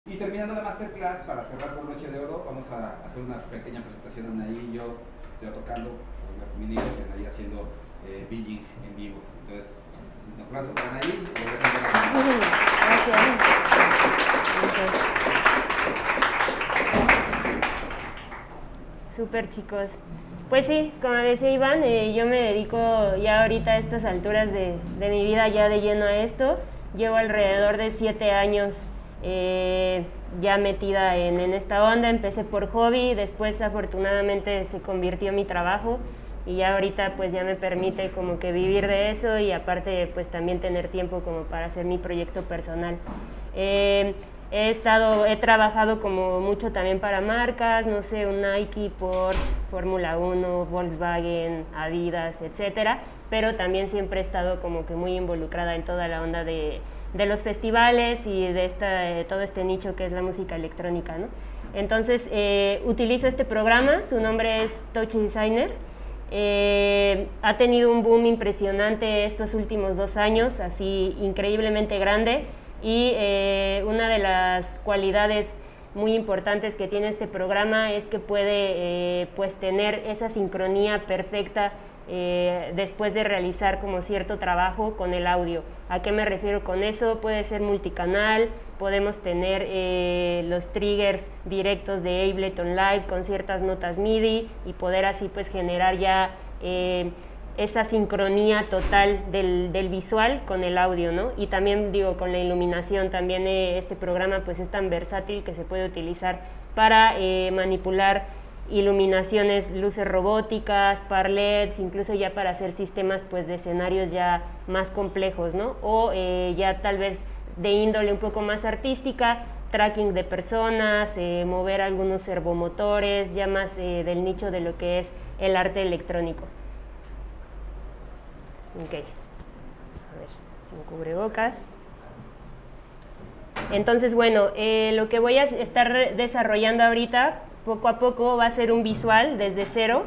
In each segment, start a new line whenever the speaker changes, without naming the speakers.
Y terminando la masterclass, para cerrar con broche de oro, vamos a hacer una pequeña presentación de Anaí y yo tocando con mi niña y Anaí haciendo billing en vivo. Entonces, un aplauso para Anaí.
Gracias. Súper, chicos. Pues sí, como decía Iván, yo me dedico ya ahorita a estas alturas de mi vida ya de lleno a esto. Llevo alrededor de 7 años ya metida en esta onda. Empecé por hobby, después afortunadamente se convirtió en mi trabajo y ya ahorita pues ya me permite como que vivir de eso y aparte pues también tener tiempo como para hacer mi proyecto personal. He trabajado como mucho también para marcas, no sé, un Nike, Porsche, Fórmula 1, Volkswagen, Adidas, etcétera, pero también siempre he estado como que muy involucrada en toda la onda de los festivales y de todo este nicho que es la música electrónica, ¿no? Entonces utilizo este programa, su nombre es Touch Designer. Ha tenido un boom impresionante estos últimos 2 años, así increíblemente grande. Y una de las cualidades muy importantes que tiene este programa es que puede pues tener esa sincronía perfecta después de realizar como cierto trabajo con el audio. ¿A qué me refiero con eso? Puede ser multicanal, podemos tener los triggers directos de Ableton Live con ciertas notas MIDI y poder así pues generar ya esa sincronía total del visual con el audio, ¿no? Y también digo, con la iluminación, también este programa pues es tan versátil que se puede utilizar para manipular iluminaciones, luces robóticas, par LEDs, incluso ya para hacer sistemas pues de escenarios ya más complejos, ¿no? O ya tal vez de índole un poco más artística, tracking de personas, mover algunos servomotores, ya más del nicho de lo que es el arte electrónico. Ok, a ver, sin cubrebocas. Entonces, bueno, lo que voy a estar desarrollando ahorita, poco a poco, va a ser un visual desde cero,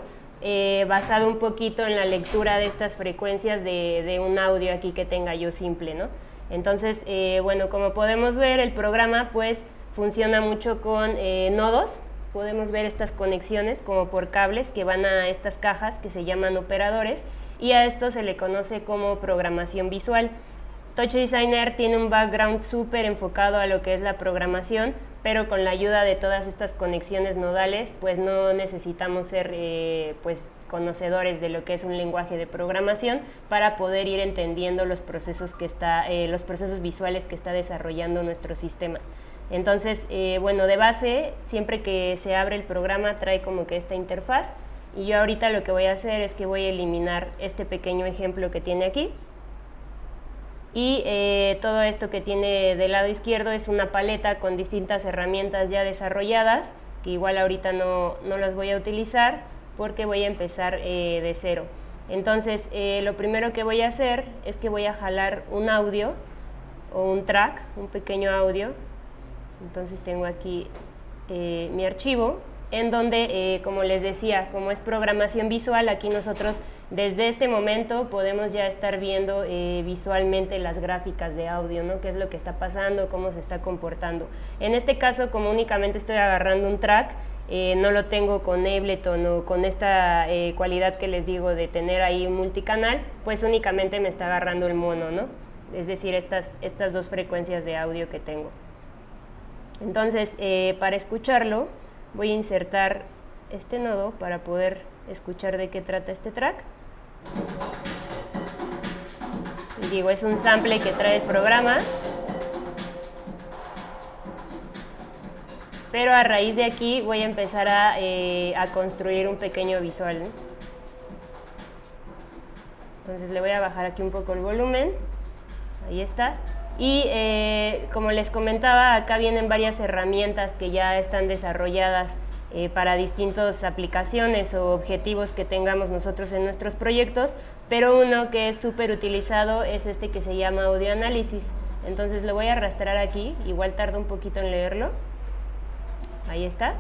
basado un poquito en la lectura de estas frecuencias de un audio aquí que tenga yo simple, ¿no? Entonces, bueno, como podemos ver, el programa pues funciona mucho con nodos. Podemos ver estas conexiones como por cables que van a estas cajas que se llaman operadores, y a esto se le conoce como programación visual. Touch Designer tiene un background súper enfocado a lo que es la programación, pero con la ayuda de todas estas conexiones nodales, pues no necesitamos ser pues conocedores de lo que es un lenguaje de programación para poder ir entendiendo los procesos visuales que está desarrollando nuestro sistema. Entonces, bueno, de base, siempre que se abre el programa trae como que esta interfaz, y yo ahorita lo que voy a hacer es que voy a eliminar este pequeño ejemplo que tiene aquí. Y todo esto que tiene del lado izquierdo es una paleta con distintas herramientas ya desarrolladas, que igual ahorita no las voy a utilizar porque voy a empezar de cero. Entonces, lo primero que voy a hacer es que voy a jalar un audio o un track, un pequeño audio. Entonces tengo aquí mi archivo, en donde, como les decía, como es programación visual, aquí nosotros desde este momento podemos ya estar viendo visualmente las gráficas de audio, ¿no? Qué es lo que está pasando, cómo se está comportando. En este caso, como únicamente estoy agarrando un track, no lo tengo con Ableton o con esta cualidad que les digo de tener ahí un multicanal, pues únicamente me está agarrando el mono, ¿no? Es decir, estas 2 frecuencias de audio que tengo. Entonces, para escucharlo, voy a insertar este nodo para poder escuchar de qué trata este track. Y digo, es un sample que trae el programa, pero a raíz de aquí voy a empezar a construir un pequeño visual, ¿no? Entonces le voy a bajar aquí un poco el volumen, ahí está. Y como les comentaba, acá vienen varias herramientas que ya están desarrolladas para distintas aplicaciones o objetivos que tengamos nosotros en nuestros proyectos, pero uno que es súper utilizado es este que se llama Audio Análisis. Entonces lo voy a arrastrar aquí, igual tarda un poquito en leerlo. Ahí está.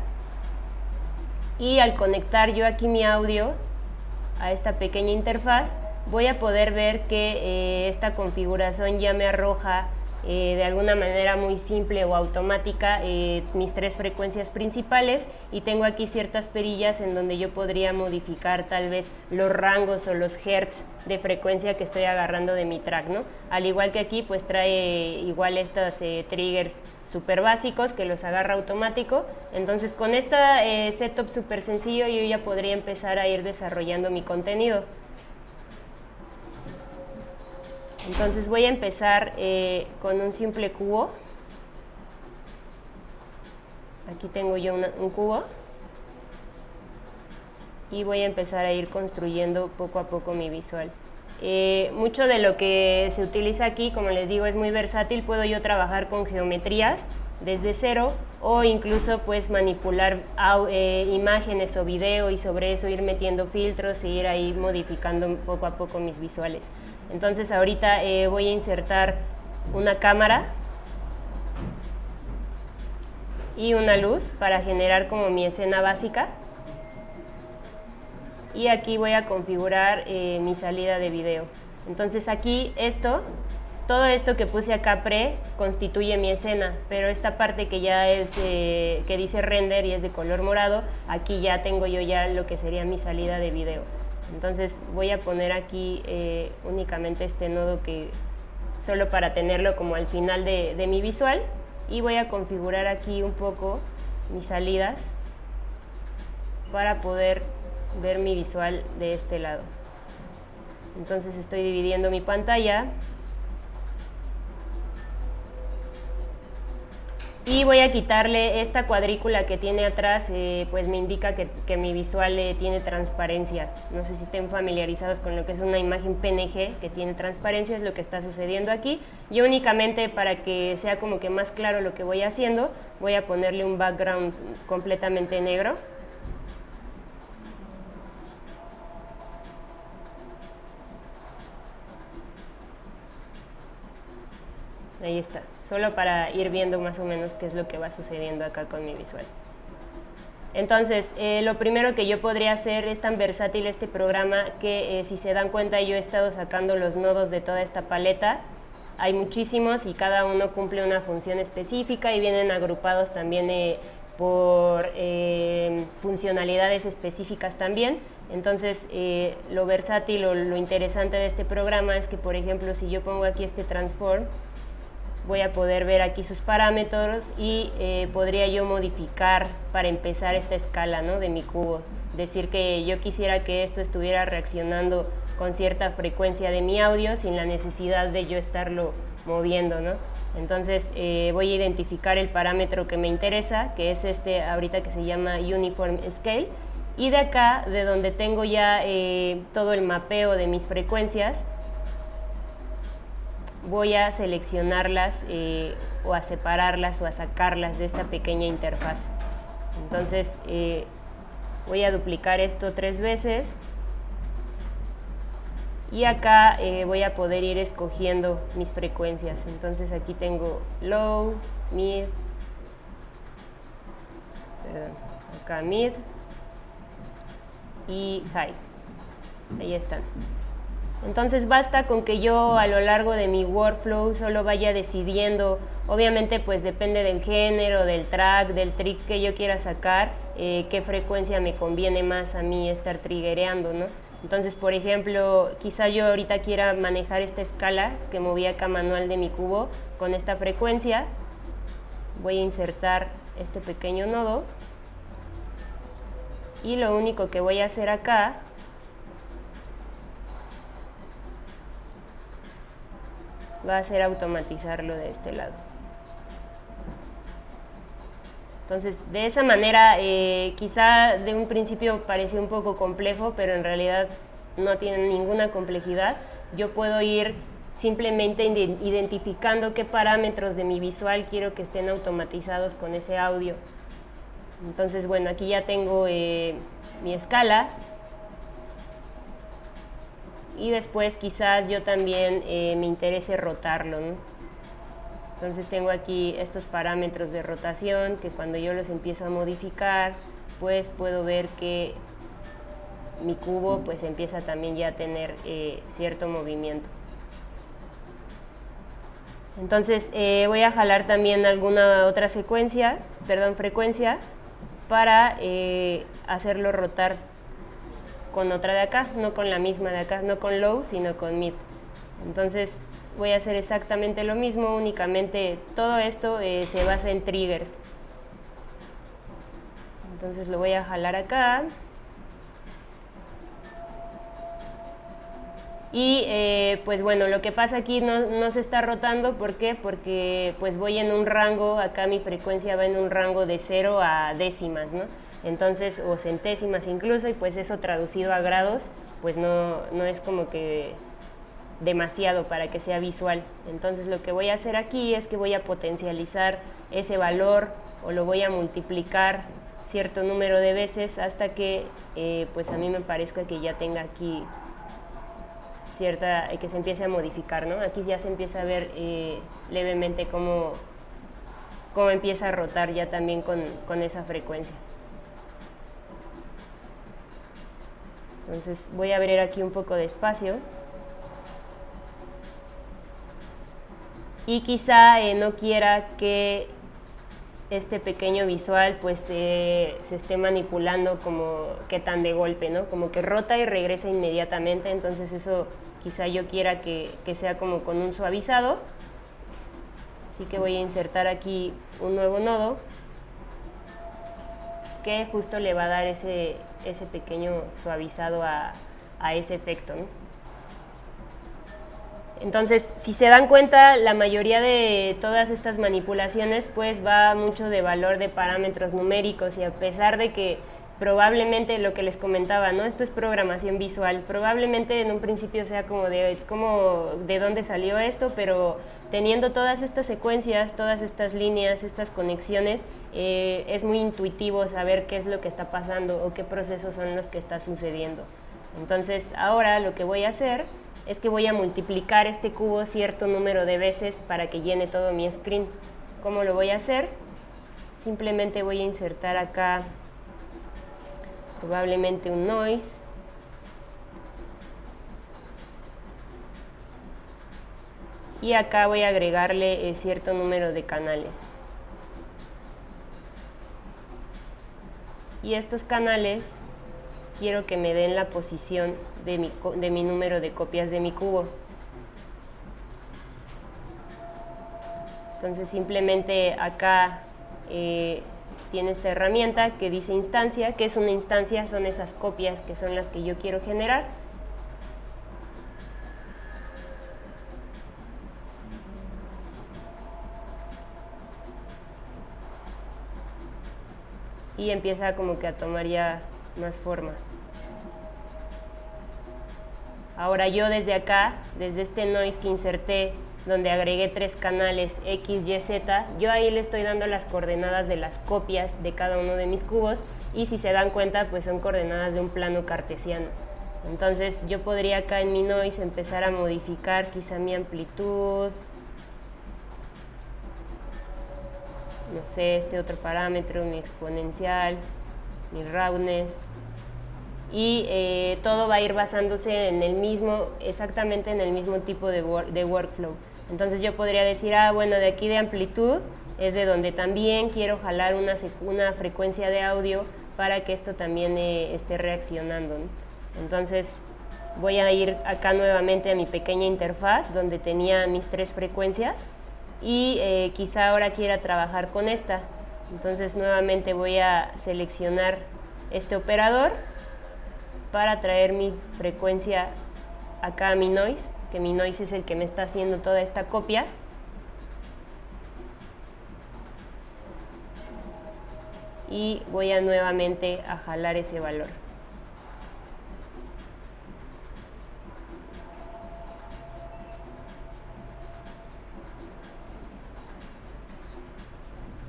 Y al conectar yo aquí mi audio a esta pequeña interfaz, voy a poder ver que esta configuración ya me arroja de alguna manera muy simple o automática mis 3 frecuencias principales, y tengo aquí ciertas perillas en donde yo podría modificar tal vez los rangos o los hertz de frecuencia que estoy agarrando de mi track, ¿no? Al igual que aquí pues trae igual estos triggers súper básicos que los agarra automático. Entonces con esta setup súper sencillo yo ya podría empezar a ir desarrollando mi contenido. Entonces voy a empezar con un simple cubo. Aquí tengo yo un cubo y voy a empezar a ir construyendo poco a poco mi visual. Mucho de lo que se utiliza aquí, como les digo, es muy versátil. Puedo yo trabajar con geometrías desde cero, o incluso pues manipular imágenes o video, y sobre eso ir metiendo filtros e ir ahí modificando poco a poco mis visuales. Entonces ahorita voy a insertar una cámara y una luz para generar como mi escena básica. Y aquí voy a configurar mi salida de video. Entonces aquí todo esto que puse acá constituye mi escena, pero esta parte que ya es que dice render y es de color morado, aquí ya tengo yo ya lo que sería mi salida de video. Entonces voy a poner aquí únicamente este nodo solo para tenerlo como al final de mi visual, y voy a configurar aquí un poco mis salidas para poder ver mi visual de este lado. Entonces estoy dividiendo mi pantalla y voy a quitarle esta cuadrícula que tiene atrás, pues me indica que mi visual tiene transparencia. No sé si estén familiarizados con lo que es una imagen PNG que tiene transparencia, es lo que está sucediendo aquí. Yo únicamente, para que sea como que más claro lo que voy haciendo, voy a ponerle un background completamente negro. Ahí está, solo para ir viendo más o menos qué es lo que va sucediendo acá con mi visual. Entonces, lo primero que yo podría hacer, es tan versátil este programa que si se dan cuenta yo he estado sacando los nodos de toda esta paleta. Hay muchísimos y cada uno cumple una función específica y vienen agrupados también por funcionalidades específicas también. Entonces, lo versátil o lo interesante de este programa es que, por ejemplo, si yo pongo aquí este transform, voy a poder ver aquí sus parámetros y podría yo modificar para empezar esta escala, ¿no?, de mi cubo. Decir que yo quisiera que esto estuviera reaccionando con cierta frecuencia de mi audio sin la necesidad de yo estarlo moviendo, ¿no? Entonces voy a identificar el parámetro que me interesa, que es este ahorita que se llama Uniform Scale, y de acá, de donde tengo ya todo el mapeo de mis frecuencias, voy a seleccionarlas o a separarlas o a sacarlas de esta pequeña interfaz. Entonces voy a duplicar esto 3 veces y acá voy a poder ir escogiendo mis frecuencias. Entonces aquí tengo low, mid, acá mid y high. Ahí están. Entonces basta con que yo a lo largo de mi workflow solo vaya decidiendo, obviamente pues depende del género, del track, del trick que yo quiera sacar, qué frecuencia me conviene más a mí estar triggereando, ¿no? Entonces, por ejemplo, quizá yo ahorita quiera manejar esta escala que moví acá manual de mi cubo con esta frecuencia. Voy a insertar este pequeño nodo y lo único que voy a hacer acá va a ser automatizarlo de este lado. Entonces, de esa manera, quizá de un principio pareció un poco complejo, pero en realidad no tiene ninguna complejidad. Yo puedo ir simplemente identificando qué parámetros de mi visual quiero que estén automatizados con ese audio. Entonces, bueno, aquí ya tengo mi escala. Y después quizás yo también me interese rotarlo, ¿no? Entonces tengo aquí estos parámetros de rotación que cuando yo los empiezo a modificar, pues puedo ver que mi cubo pues empieza también ya a tener cierto movimiento. Entonces voy a jalar también alguna otra frecuencia para hacerlo rotar con otra de acá, no con la misma de acá, no con low, sino con mid. Entonces voy a hacer exactamente lo mismo, únicamente todo esto se basa en triggers. Entonces lo voy a jalar acá. Y pues bueno, lo que pasa aquí no se está rotando, ¿por qué? Porque pues voy en un rango, acá mi frecuencia va en un rango de 0 a décimas, ¿no? Entonces, o centésimas incluso, y pues eso traducido a grados, pues no es como que demasiado para que sea visual. Entonces lo que voy a hacer aquí es que voy a potencializar ese valor o lo voy a multiplicar cierto número de veces hasta que pues a mí me parezca que ya tenga aquí que se empiece a modificar, ¿no? Aquí ya se empieza a ver levemente cómo empieza a rotar ya también con esa frecuencia. Entonces voy a abrir aquí un poco de espacio. Y quizá no quiera que este pequeño visual pues se esté manipulando como que tan de golpe, ¿no? Como que rota y regresa inmediatamente, entonces eso quizá yo quiera que sea como con un suavizado. Así que voy a insertar aquí un nuevo nodo que justo le va a dar ese pequeño suavizado a ese efecto, ¿no? Entonces, si se dan cuenta, la mayoría de todas estas manipulaciones pues va mucho de valor de parámetros numéricos, y a pesar de que probablemente lo que les comentaba, ¿no? Esto es programación visual, probablemente en un principio sea como de dónde salió esto, pero teniendo todas estas secuencias, todas estas líneas, estas conexiones, es muy intuitivo saber qué es lo que está pasando o qué procesos son los que está sucediendo. Entonces, ahora lo que voy a hacer es que voy a multiplicar este cubo cierto número de veces para que llene todo mi screen. ¿Cómo lo voy a hacer? Simplemente voy a insertar acá probablemente un noise. Y acá voy a agregarle cierto número de canales. Y estos canales quiero que me den la posición de mi número de copias de mi cubo. Entonces simplemente acá tiene esta herramienta que dice instancia. ¿Qué es una instancia? Son esas copias que son las que yo quiero generar. Y empieza como que a tomar ya más forma. Ahora yo desde acá, desde este noise que inserté, donde agregué 3 canales X, Y, Z, yo ahí le estoy dando las coordenadas de las copias de cada uno de mis cubos, y si se dan cuenta pues son coordenadas de un plano cartesiano. Entonces yo podría acá en mi noise empezar a modificar quizá mi amplitud, no sé, este otro parámetro, mi exponencial, mi roundness, y todo va a ir basándose en exactamente en el mismo tipo de workflow. Entonces yo podría decir, bueno, de aquí de amplitud es de donde también quiero jalar una frecuencia de audio para que esto también esté reaccionando, ¿no? Entonces voy a ir acá nuevamente a mi pequeña interfaz donde tenía mis 3 frecuencias, y quizá ahora quiera trabajar con esta. Entonces nuevamente voy a seleccionar este operador para traer mi frecuencia acá a mi noise, que mi noise es el que me está haciendo toda esta copia. Y voy a nuevamente a jalar ese valor.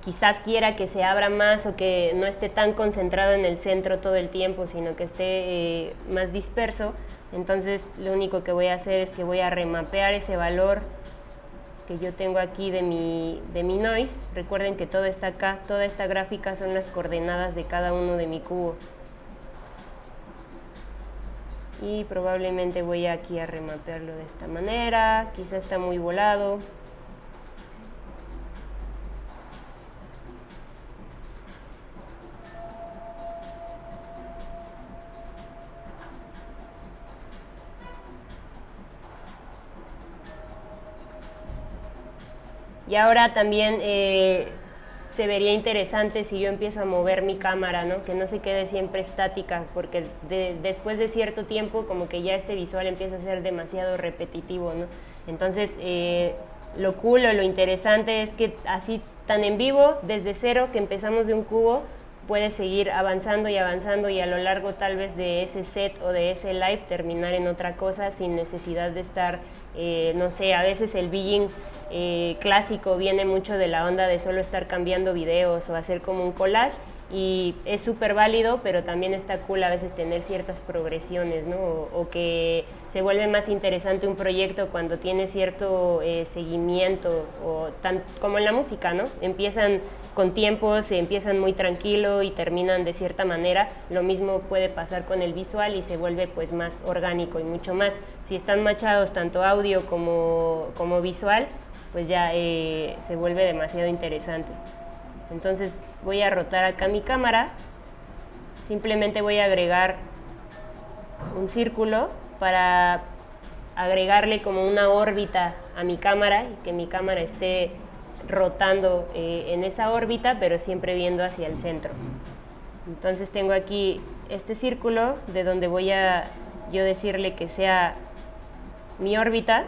Quizás quiera que se abra más o que no esté tan concentrado en el centro todo el tiempo, sino que esté más disperso. Entonces lo único que voy a hacer es que voy a remapear ese valor que yo tengo aquí de mi noise. Recuerden que todo está acá, toda esta gráfica son las coordenadas de cada uno de mi cubo. Y probablemente voy aquí a remapearlo de esta manera, quizá está muy volado. Y ahora también se vería interesante si yo empiezo a mover mi cámara, ¿no? Que no se quede siempre estática, porque después de cierto tiempo como que ya este visual empieza a ser demasiado repetitivo, ¿no? Entonces lo cool o lo interesante es que así tan en vivo, desde cero, que empezamos de un cubo, puedes seguir avanzando y avanzando y a lo largo tal vez de ese set o de ese live terminar en otra cosa sin necesidad de estar, no sé, a veces el beijing clásico viene mucho de la onda de solo estar cambiando videos o hacer como un collage y es súper válido, pero también está cool a veces tener ciertas progresiones, ¿no? O que se vuelve más interesante un proyecto cuando tiene cierto seguimiento, o como en la música, ¿no? Empiezan con tiempos, se empiezan muy tranquilo y terminan de cierta manera. Lo mismo puede pasar con el visual y se vuelve pues más orgánico y mucho más. Si están machados tanto audio como visual, pues ya se vuelve demasiado interesante. Entonces voy a rotar acá mi cámara, simplemente voy a agregar un círculo para agregarle como una órbita a mi cámara y que mi cámara esté rotando en esa órbita, pero siempre viendo hacia el centro. Entonces tengo aquí este círculo de donde voy a yo decirle que sea mi órbita.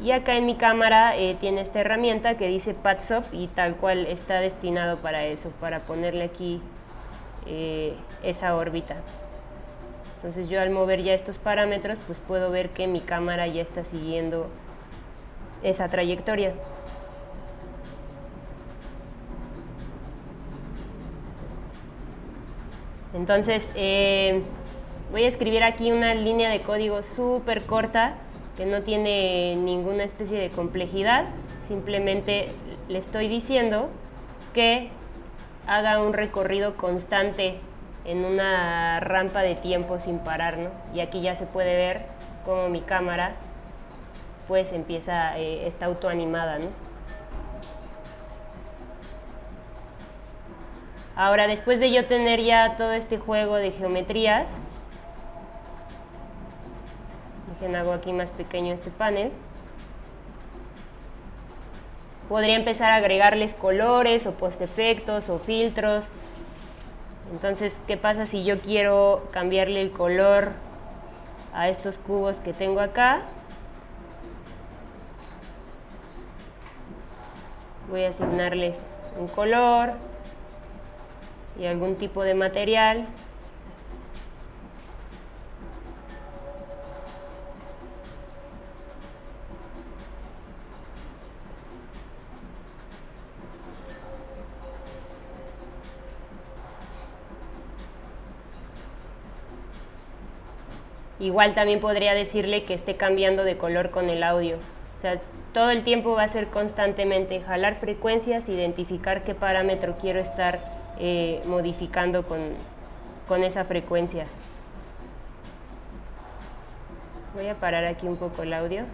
Y acá en mi cámara tiene esta herramienta que dice PadsUp y tal cual está destinado para eso, para ponerle aquí esa órbita. Entonces yo al mover ya estos parámetros pues puedo ver que mi cámara ya está siguiendo esa trayectoria. Entonces voy a escribir aquí una línea de código súper corta que no tiene ninguna especie de complejidad, simplemente le estoy diciendo que haga un recorrido constante en una rampa de tiempo sin parar, ¿no? Y aquí ya se puede ver cómo mi cámara pues está autoanimada, ¿no? Ahora, después de yo tener ya todo este juego de geometrías, hago aquí más pequeño este panel, podría empezar a agregarles colores o postefectos o filtros. Entonces, ¿qué pasa si yo quiero cambiarle el color a estos cubos que tengo acá? Voy a asignarles un color y algún tipo de material. Igual también podría decirle que esté cambiando de color con el audio. O sea, todo el tiempo va a ser constantemente jalar frecuencias, identificar qué parámetro quiero estar modificando con esa frecuencia. Voy a parar aquí un poco el audio.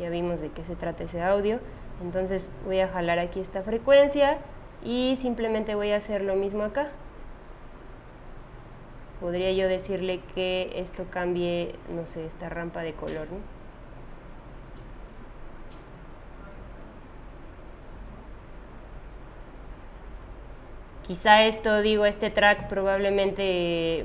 Ya vimos de qué se trata ese audio. Entonces voy a jalar aquí esta frecuencia y simplemente voy a hacer lo mismo acá. Podría yo decirle que esto cambie, no sé, esta rampa de color, ¿no? Quizá este track probablemente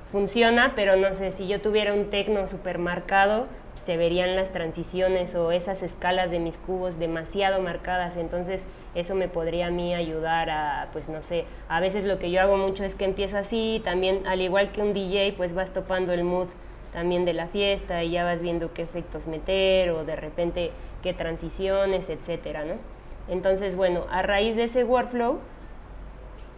funciona, pero no sé, si yo tuviera un tecno super marcado, se verían las transiciones o esas escalas de mis cubos demasiado marcadas, entonces eso me podría a mí ayudar a, pues no sé, a veces lo que yo hago mucho es que empiezo así, también al igual que un DJ, pues vas topando el mood también de la fiesta y ya vas viendo qué efectos meter o de repente qué transiciones, etcétera, ¿no? Entonces, bueno, a raíz de ese workflow,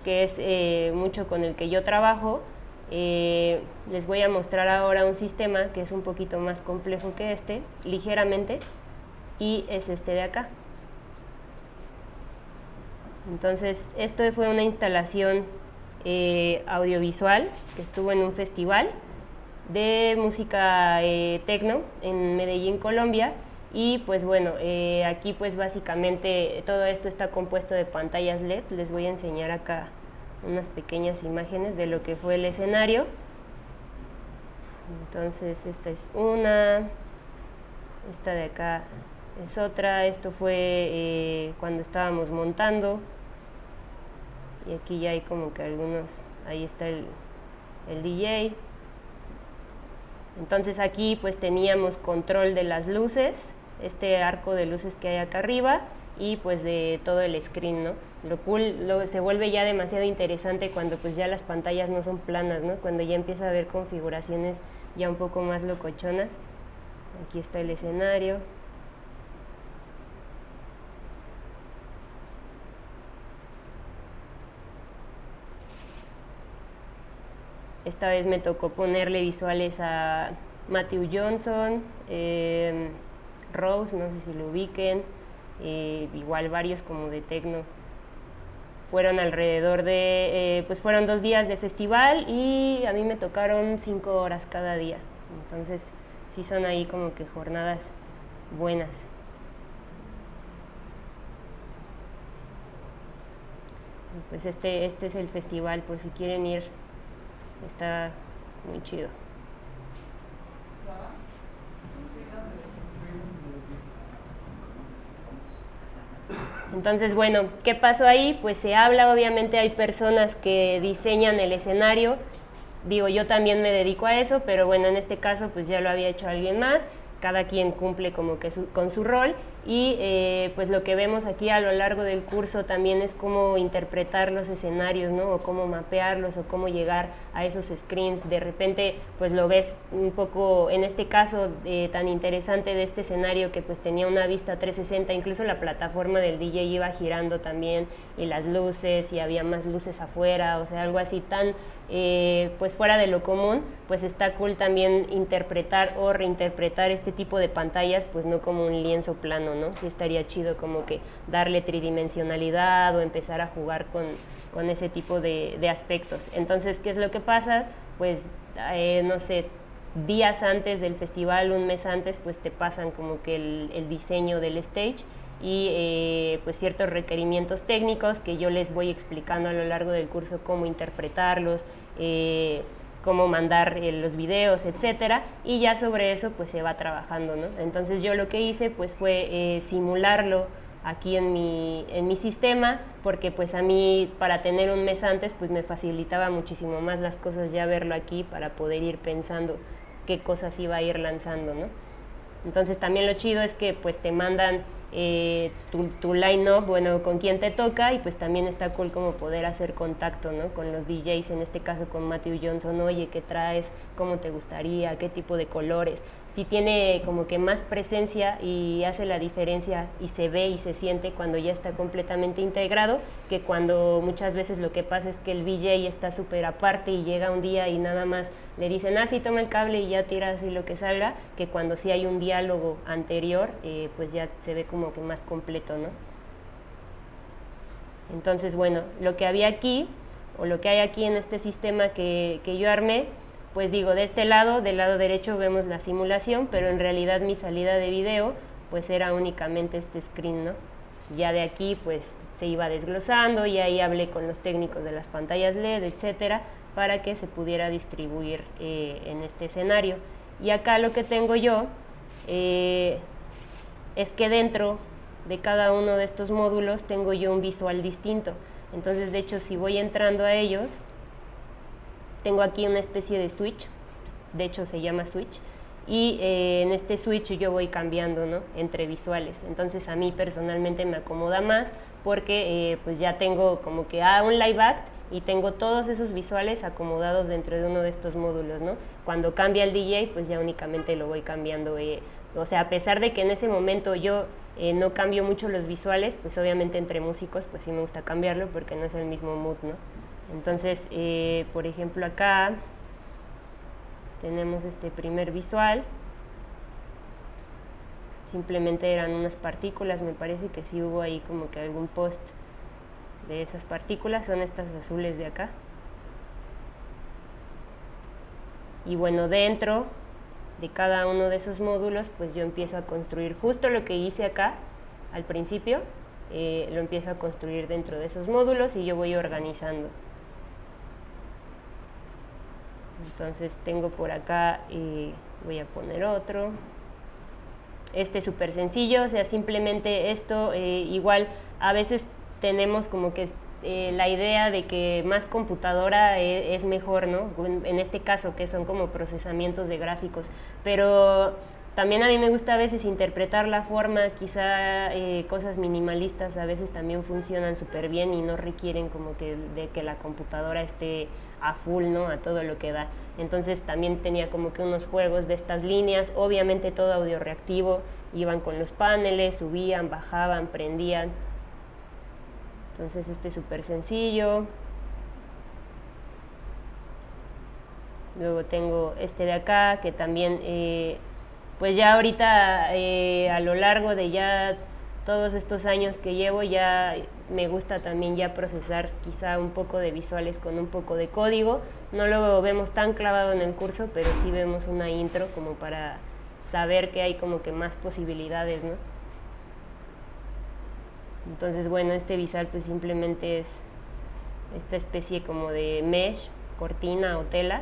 que es mucho con el que yo trabajo, les voy a mostrar ahora un sistema que es un poquito más complejo que este, ligeramente, y es este de acá. Entonces, esto fue una instalación audiovisual que estuvo en un festival de música techno en Medellín, Colombia, y pues bueno, aquí pues básicamente todo esto está compuesto de pantallas LED. Les voy a enseñar acá unas pequeñas imágenes de lo que fue el escenario. Entonces esta es una, esta de acá es otra. Esto fue cuando estábamos montando, y aquí ya hay como que algunos, ahí está el DJ. Entonces aquí pues teníamos control de las luces, este arco de luces que hay acá arriba, y pues de todo el screen, ¿no? Lo cool, se vuelve ya demasiado interesante cuando pues ya las pantallas no son planas, ¿no? Cuando ya empieza a haber configuraciones ya un poco más locochonas. Aquí está el escenario. Esta vez me tocó ponerle visuales a Matthew Johnson, Rose, no sé si lo ubiquen, igual varios como de techno. Fueron alrededor de, pues fueron 2 días de festival y a mí me tocaron 5 horas cada día. Entonces sí son ahí como que jornadas buenas. Pues este es el festival, por si quieren ir, está muy chido. Entonces, bueno, ¿qué pasó ahí? Pues se habla, obviamente hay personas que diseñan el escenario. Digo, yo también me dedico a eso, pero bueno, en este caso pues ya lo había hecho alguien más. Cada quien cumple como que con su rol, y pues lo que vemos aquí a lo largo del curso también es cómo interpretar los escenarios, ¿no? O cómo mapearlos, o cómo llegar a esos screens. De repente pues lo ves un poco, en este caso tan interesante de este escenario, que pues tenía una vista 360, incluso la plataforma del DJ iba girando también, y las luces, y había más luces afuera, o sea, algo así tan pues fuera de lo común. Pues está cool también interpretar o reinterpretar este tipo de pantallas, pues no como un lienzo plano, ¿no? Sí estaría chido como que darle tridimensionalidad o empezar a jugar con ese tipo de aspectos. Entonces, ¿qué es lo que pasa? Pues, no sé, días antes del festival, un mes antes, pues te pasan como que el diseño del stage, y pues ciertos requerimientos técnicos que yo les voy explicando a lo largo del curso, cómo interpretarlos, cómo mandar los videos, etcétera, y ya sobre eso pues se va trabajando, ¿no? Entonces yo lo que hice pues fue simularlo aquí en mi sistema, porque pues a mí, para tener un mes antes, pues me facilitaba muchísimo más las cosas ya verlo aquí, para poder ir pensando qué cosas iba a ir lanzando, ¿no? Entonces también lo chido es que pues te mandan tu line-up, bueno, con quién te toca, y pues también está cool como poder hacer contacto, ¿no? Con los DJs, en este caso con Matthew Johnson. Oye, ¿qué traes? ¿Cómo te gustaría? ¿Qué tipo de colores? Sí tiene como que más presencia y hace la diferencia, y se ve y se siente cuando ya está completamente integrado, que cuando muchas veces lo que pasa es que el DJ está súper aparte y llega un día y nada más le dicen, sí, toma el cable y ya tira así lo que salga, que cuando sí hay un diálogo anterior, pues ya se ve como que más completo, ¿no? Entonces, bueno, lo que había aquí, o lo que hay aquí en este sistema que yo armé, pues digo, de este lado, del lado derecho vemos la simulación, pero en realidad mi salida de video pues era únicamente este screen, ¿no? Ya de aquí pues se iba desglosando, y ahí hablé con los técnicos de las pantallas LED, etcétera, para que se pudiera distribuir en este escenario. Y acá lo que tengo yo es que dentro de cada uno de estos módulos tengo yo un visual distinto. Entonces, de hecho, si voy entrando a ellos, tengo aquí una especie de switch, de hecho se llama switch, y en este switch yo voy cambiando, ¿no?, entre visuales. Entonces a mí personalmente me acomoda más, porque pues ya tengo como que un live act, y tengo todos esos visuales acomodados dentro de uno de estos módulos, ¿no? Cuando cambia el DJ, pues ya únicamente lo voy cambiando. O sea, a pesar de que en ese momento yo no cambio mucho los visuales, pues obviamente entre músicos pues sí me gusta cambiarlo, porque no es el mismo mood, ¿no? Entonces, por ejemplo, acá tenemos este primer visual. Simplemente eran unas partículas, me parece que sí hubo ahí como que algún post de esas partículas, son estas azules de acá. Y bueno, dentro de cada uno de esos módulos, pues yo empiezo a construir justo lo que hice acá al principio, lo empiezo a construir dentro de esos módulos, y yo voy organizando. Entonces tengo por acá, voy a poner otro. Este es súper sencillo, o sea, simplemente esto, igual a veces tenemos como que la idea de que más computadora es mejor, ¿no? En este caso, que son como procesamientos de gráficos, pero también a mí me gusta a veces interpretar la forma, quizá cosas minimalistas a veces también funcionan súper bien y no requieren como que de que la computadora esté a full, ¿no? A todo lo que da. Entonces también tenía como que unos juegos de estas líneas, obviamente todo audio reactivo, iban con los paneles, subían, bajaban, prendían. Entonces este es súper sencillo. Luego tengo este de acá que también pues ya ahorita a lo largo de ya todos estos años que llevo ya me gusta también ya procesar quizá un poco de visuales con un poco de código. No lo vemos tan clavado en el curso, pero sí vemos una intro como para saber que hay como que más posibilidades, ¿no? Entonces bueno, este visual pues simplemente es esta especie como de mesh, cortina o tela,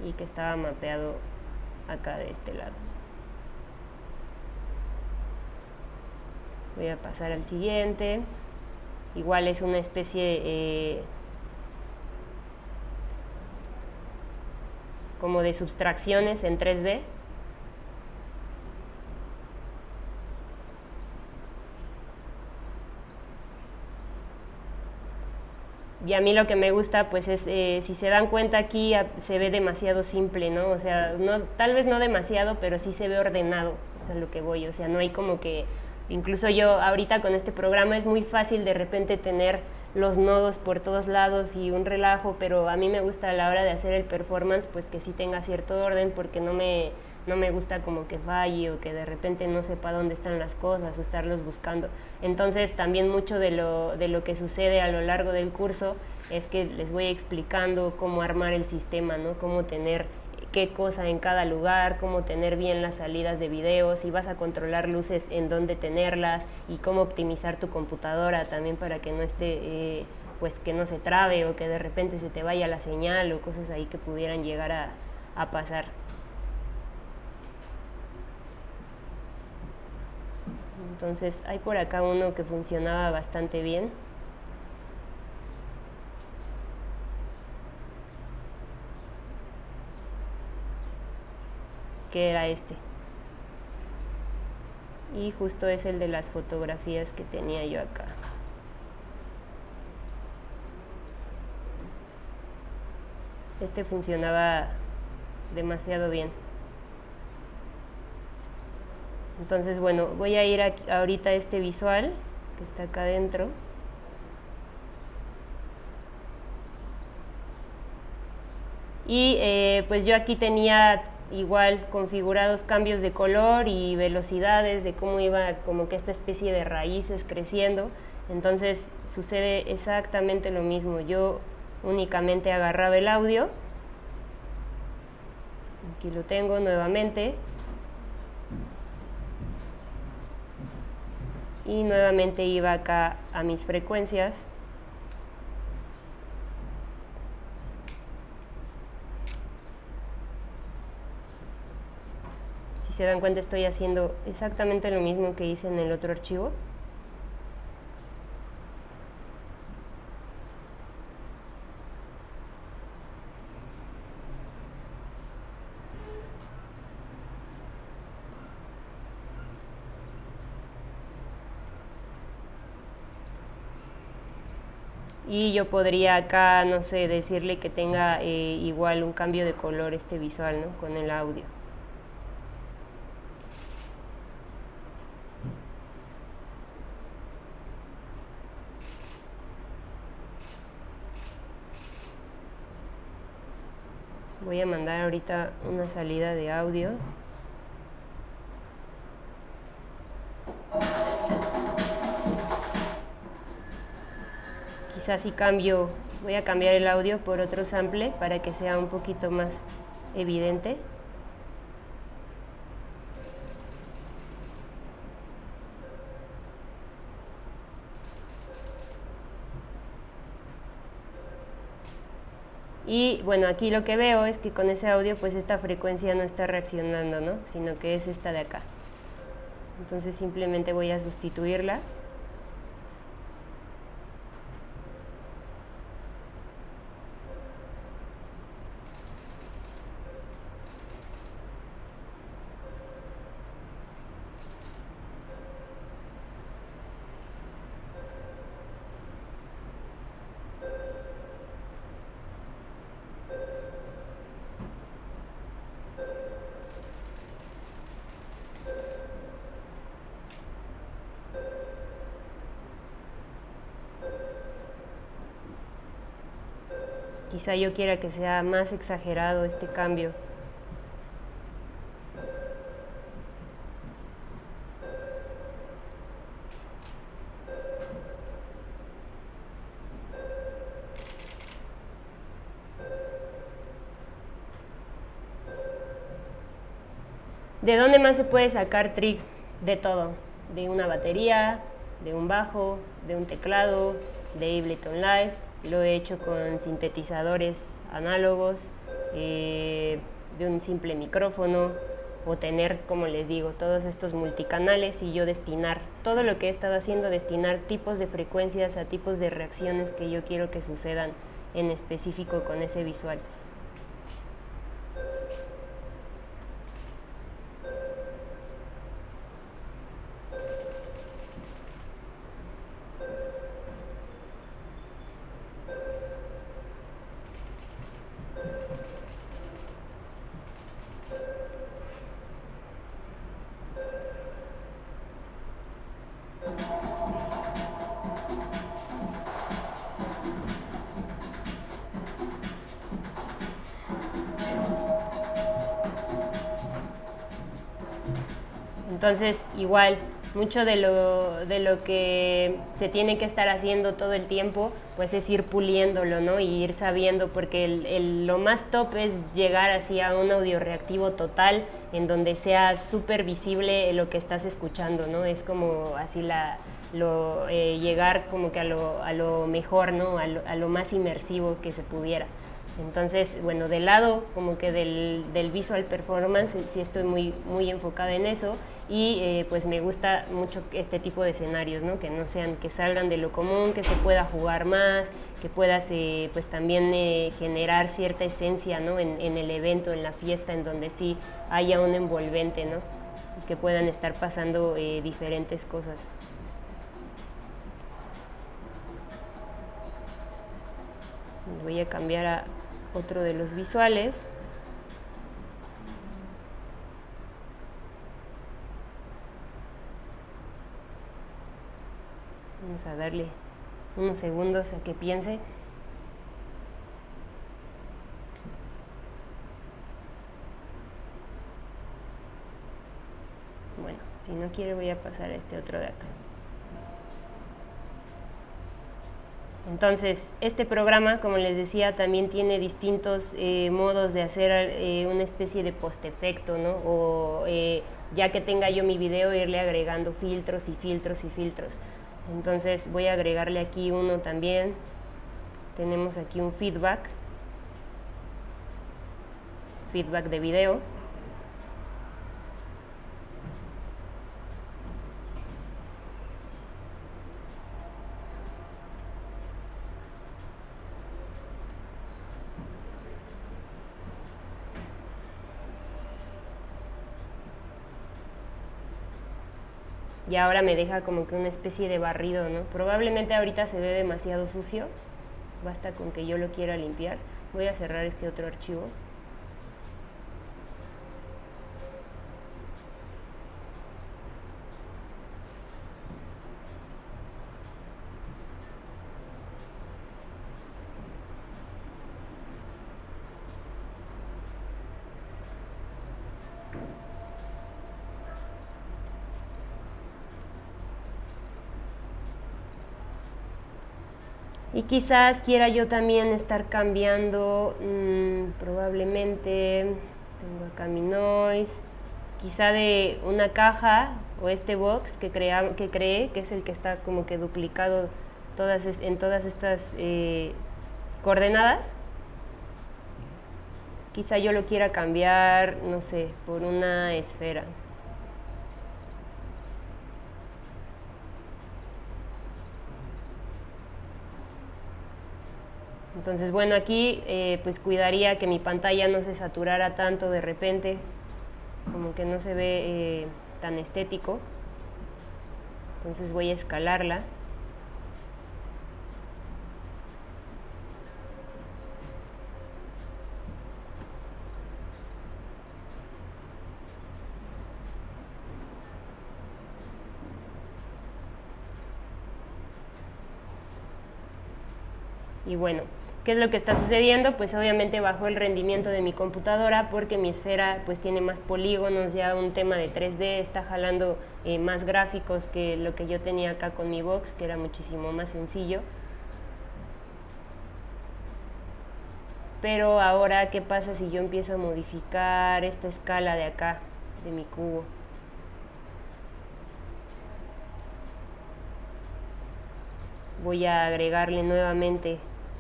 y que estaba mapeado acá de este lado. Voy a pasar al siguiente. Igual es una especie como de subtracciones en 3D. Y a mí lo que me gusta pues es, si se dan cuenta aquí se ve demasiado simple, ¿no? O sea, no, tal vez no demasiado, pero sí se ve ordenado, es a lo que voy. O sea, no hay como que, incluso yo ahorita con este programa es muy fácil de repente tener los nodos por todos lados y un relajo, pero a mí me gusta a la hora de hacer el performance pues que sí tenga cierto orden, porque no me gusta como que falle o que de repente no sepa dónde están las cosas o estarlos buscando. Entonces también mucho de lo que sucede a lo largo del curso es que les voy explicando cómo armar el sistema, ¿no? Cómo tener qué cosa en cada lugar, cómo tener bien las salidas de video, si vas a controlar luces, en dónde tenerlas, y cómo optimizar tu computadora también para que no esté, pues que no se trabe o que de repente se te vaya la señal o cosas ahí que pudieran llegar a pasar. Entonces hay por acá uno que funcionaba bastante bien. Que era este. Y justo es el de las fotografías que tenía yo acá. Este funcionaba demasiado bien. Entonces, bueno, voy a ir ahorita a este visual que está acá adentro. Y pues yo aquí tenía igual configurados cambios de color y velocidades de cómo iba como que esta especie de raíces creciendo. Entonces sucede exactamente lo mismo. Yo únicamente agarraba el audio. Aquí lo tengo nuevamente. Y nuevamente iba acá a mis frecuencias. Si se dan cuenta, estoy haciendo exactamente lo mismo que hice en el otro archivo. Y yo podría acá, no sé, decirle que tenga igual un cambio de color este visual, ¿no? Con el audio. Voy a mandar ahorita una salida de audio. Quizás si cambio, voy a cambiar el audio por otro sample para que sea un poquito más evidente. Y bueno, aquí lo que veo es que con ese audio pues esta frecuencia no está reaccionando, ¿no? Sino que es esta de acá. Entonces simplemente voy a sustituirla. Quizá yo quiera que sea más exagerado este cambio. ¿De dónde más se puede sacar trig? De todo. De una batería, de un bajo, de un teclado, de Ableton Live. Lo he hecho con sintetizadores análogos, de un simple micrófono, o tener, como les digo, todos estos multicanales y yo destinar todo lo que he estado haciendo, destinar tipos de frecuencias a tipos de reacciones que yo quiero que sucedan en específico con ese visual. Entonces, igual, mucho de lo que se tiene que estar haciendo todo el tiempo, pues es ir puliéndolo, ¿no? Y ir sabiendo, porque lo más top es llegar así a un audio reactivo total, en donde sea súper visible lo que estás escuchando, ¿no? Es como así llegar como que a lo mejor, ¿no? A lo más inmersivo que se pudiera. Entonces, bueno, del lado como que del visual performance sí estoy muy enfocada en eso y pues me gusta mucho este tipo de escenarios, ¿no? Que salgan de lo común, que se pueda jugar más, que puedas pues también generar cierta esencia, ¿no? En el evento, en la fiesta, en donde sí haya un envolvente, ¿no? Y que puedan estar pasando diferentes cosas. Voy a cambiar a otro de los visuales. Vamos a darle unos segundos a que piense. Bueno, si no quiere voy a pasar a este otro de acá. Entonces, este programa, como les decía, también tiene distintos modos de hacer una especie de post-efecto, ¿no? O ya que tenga yo mi video, irle agregando filtros y filtros y filtros. Entonces, voy a agregarle aquí uno también. Tenemos aquí un feedback de video. Y ahora me deja como que una especie de barrido, ¿no? Probablemente ahorita se ve demasiado sucio, basta con que yo lo quiera limpiar. Voy a cerrar este otro archivo. Y quizás quiera yo también estar cambiando, probablemente, tengo acá mi noise, quizá de una caja o este box que creé, que es el que está como que duplicado en todas estas coordenadas. Quizá yo lo quiera cambiar, no sé, por una esfera. Entonces, bueno, aquí pues cuidaría que mi pantalla no se saturara tanto de repente, como que no se ve tan estético. Entonces voy a escalarla. Y bueno, ¿qué es lo que está sucediendo? Pues obviamente bajó el rendimiento de mi computadora porque mi esfera pues tiene más polígonos, ya un tema de 3D, está jalando más gráficos que lo que yo tenía acá con mi box, que era muchísimo más sencillo. Pero ahora, ¿qué pasa si yo empiezo a modificar esta escala de acá, de mi cubo? Voy a agregarle nuevamente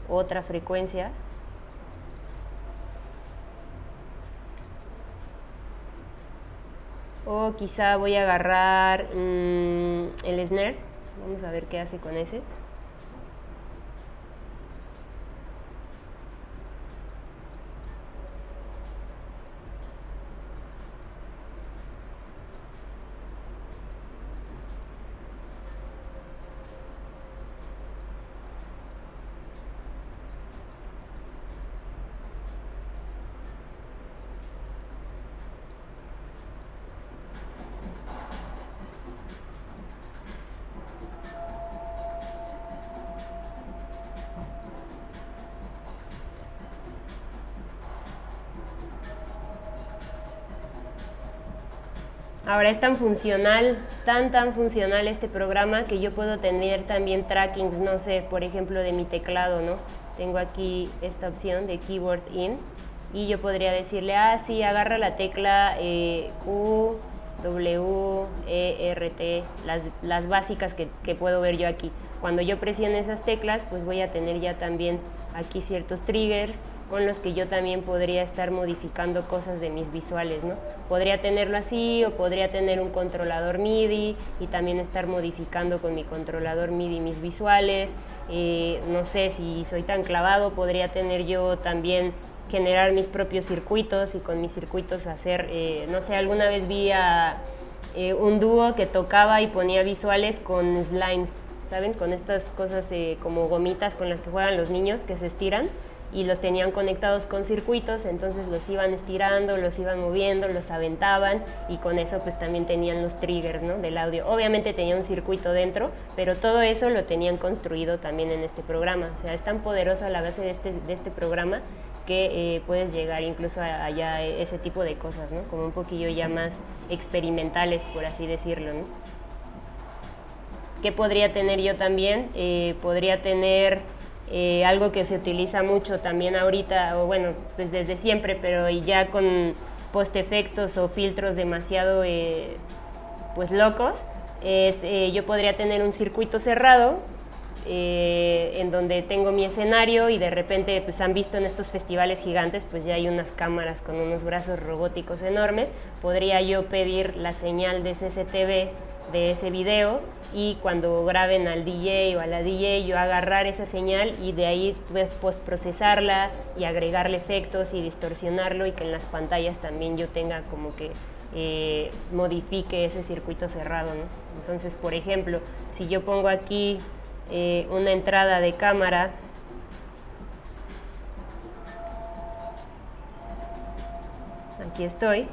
otra frecuencia. O quizá voy a agarrar el snare. Vamos a ver qué hace con ese. Ahora es tan funcional, tan funcional este programa que yo puedo tener también trackings, no sé, por ejemplo de mi teclado, ¿no? Tengo aquí esta opción de Keyboard In y yo podría decirle, sí, agarra la tecla Q, W, E, R, T, las básicas que puedo ver yo aquí. Cuando yo presione esas teclas, pues voy a tener ya también aquí ciertos triggers con los que yo también podría estar modificando cosas de mis visuales, ¿no? Podría tenerlo así o podría tener un controlador MIDI y también estar modificando con mi controlador MIDI mis visuales. No sé, si soy tan clavado, podría tener yo también generar mis propios circuitos y con mis circuitos hacer, no sé, alguna vez vi a un dúo que tocaba y ponía visuales con slimes, ¿saben? Con estas cosas como gomitas con las que juegan los niños que se estiran, y los tenían conectados con circuitos, entonces los iban estirando, los iban moviendo, los aventaban y con eso pues también tenían los triggers, ¿no?, del audio. Obviamente tenía un circuito dentro, pero todo eso lo tenían construido también en este programa. O sea, es tan poderoso a la base de este programa que puedes llegar incluso a ese tipo de cosas, ¿no?, como un poquillo ya más experimentales, por así decirlo, ¿no? ¿Qué podría tener yo también? Podría tener algo que se utiliza mucho también ahorita, o bueno, pues desde siempre, pero ya con post-efectos o filtros demasiado pues locos, yo podría tener un circuito cerrado en donde tengo mi escenario y de repente pues han visto en estos festivales gigantes pues ya hay unas cámaras con unos brazos robóticos enormes. Podría yo pedir la señal de CCTV de ese video y cuando graben al DJ o a la DJ yo agarrar esa señal y de ahí pues postprocesarla y agregarle efectos y distorsionarlo y que en las pantallas también yo tenga como que modifique ese circuito cerrado, ¿no? Entonces, por ejemplo, si yo pongo aquí una entrada de cámara, aquí estoy,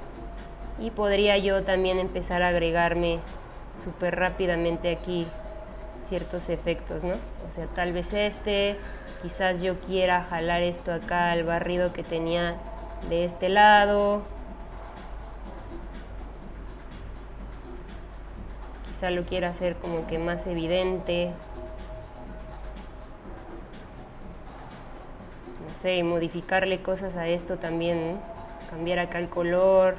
y podría yo también empezar a agregarme súper rápidamente aquí ciertos efectos, ¿no? O sea, tal vez quizás yo quiera jalar esto acá al barrido que tenía de este lado, quizá lo quiera hacer como que más evidente, no sé, y modificarle cosas a esto también, ¿no? Cambiar acá el color.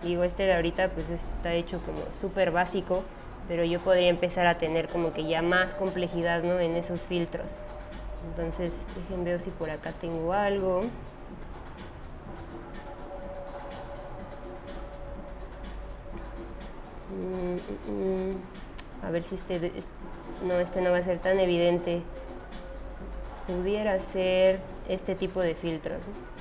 Digo, de ahorita pues está hecho como súper básico, pero yo podría empezar a tener como que ya más complejidad, ¿no?, en esos filtros. Entonces, déjenme ver si por acá tengo algo. A ver si no, este no va a ser tan evidente. Pudiera ser este tipo de filtros, ¿no?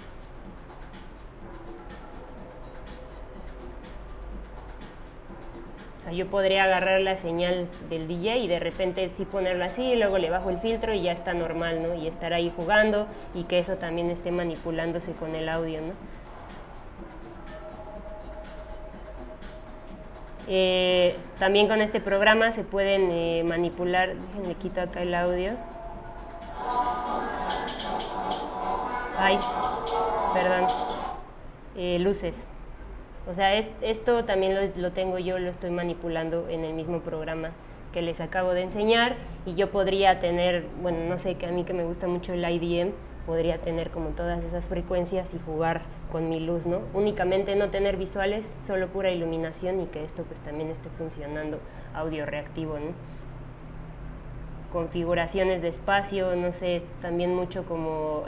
O sea, yo podría agarrar la señal del DJ y de repente sí ponerlo así, y luego le bajo el filtro y ya está normal, ¿no? Y estar ahí jugando y que eso también esté manipulándose con el audio, ¿no? También con este programa se pueden manipular, déjenme quito acá el audio. Ay, perdón. Luces. O sea, esto también lo tengo yo, lo estoy manipulando en el mismo programa que les acabo de enseñar, y yo podría tener, bueno, no sé, que a mí que me gusta mucho el IDM, podría tener como todas esas frecuencias y jugar con mi luz, ¿no? Únicamente no tener visuales, solo pura iluminación, y que esto pues también esté funcionando audio reactivo, ¿no? Configuraciones de espacio, no sé, también mucho como